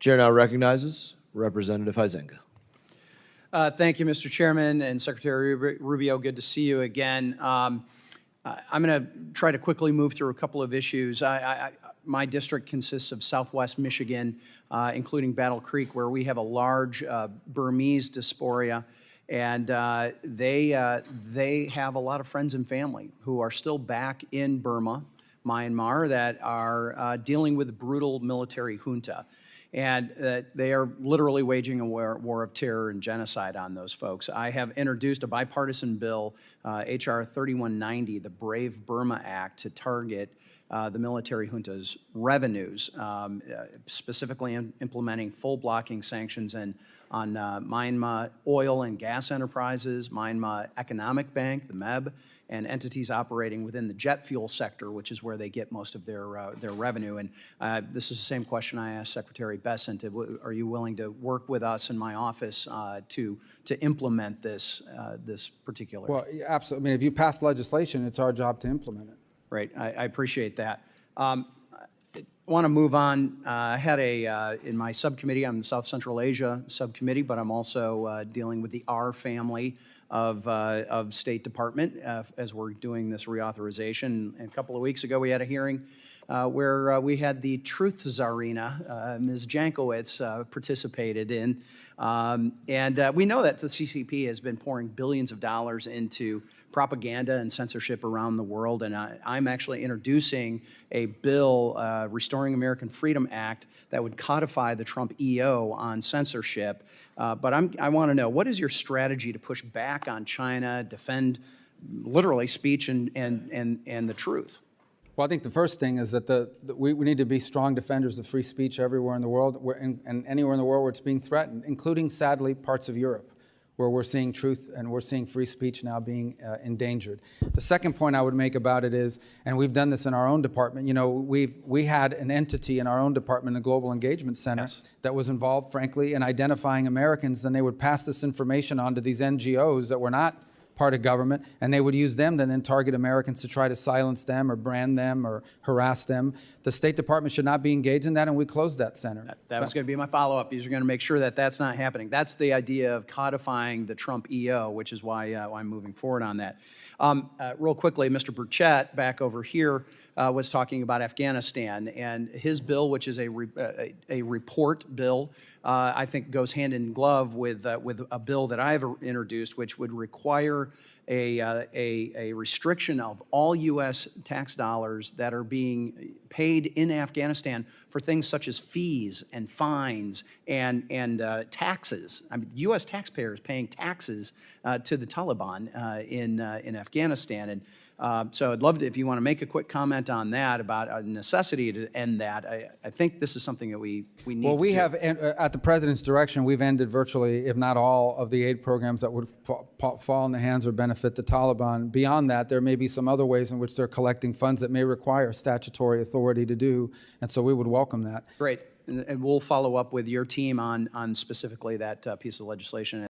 Chair now recognizes Representative Huizenga. Thank you, Mr. Chairman and Secretary Rubio. Good to see you again. I'm going to try to quickly move through a couple of issues. My district consists of Southwest Michigan, including Battle Creek, where we have a large Burmese diaspora, and they have a lot of friends and family who are still back in Burma, Myanmar, that are dealing with the brutal military junta. And they are literally waging a war of terror and genocide on those folks. I have introduced a bipartisan bill, H.R. 3190, the Brave Burma Act, to target the military junta's revenues, specifically implementing full blocking sanctions on Myanmar oil and gas enterprises, Myanmar Economic Bank, the MEB, and entities operating within the jet fuel sector, which is where they get most of their revenue. And this is the same question I asked Secretary Bessent. Are you willing to work with us in my office to implement this particular? Well, absolutely. I mean, if you pass legislation, it's our job to implement it. Right. I appreciate that. I want to move on. I had in my subcommittee, I'm the South Central Asia subcommittee, but I'm also dealing with the R family of State Department as we're doing this reauthorization. And a couple of weeks ago, we had a hearing where we had the Truth Czarina, Ms. Jankowicz, participated in. And we know that the CCP has been pouring billions of dollars into propaganda and censorship around the world, and I'm actually introducing a bill, Restoring American Freedom Act, that would codify the Trump EO on censorship. But I want to know, what is your strategy to push back on China, defend literally speech and the truth? Well, I think the first thing is that we need to be strong defenders of free speech everywhere in the world, and anywhere in the world where it's being threatened, including, sadly, parts of Europe, where we're seeing truth and we're seeing free speech now being endangered. The second point I would make about it is, and we've done this in our own department, you know, we had an entity in our own department, the Global Engagement Center, yes, that was involved, frankly, in identifying Americans. Then they would pass this information on to these NGOs that were not part of government, and they would use them to then target Americans to try to silence them or brand them or harass them. The State Department should not be engaged in that, and we closed that center. That was going to be my follow-up. You're going to make sure that that's not happening. That's the idea of codifying the Trump EO, which is why I'm moving forward on that. Real quickly, Mr. Burchett, back over here, was talking about Afghanistan, and his bill, which is a report bill, I think goes hand in glove with a bill that I've introduced, which would require a restriction of all U.S. tax dollars that are being paid in Afghanistan for things such as fees and fines and taxes. I mean, U.S. taxpayers paying taxes to the Taliban in Afghanistan. And so I'd love to, if you want to make a quick comment on that, about a necessity to end that. I think this is something that we need to do. Well, we have, at the President's direction, we've ended virtually, if not all, of the aid programs that would fall in the hands or benefit the Taliban. Beyond that, there may be some other ways in which they're collecting funds that may require statutory authority to do, and so we would welcome that. Great. And we'll follow up with your team on specifically that piece of legislation.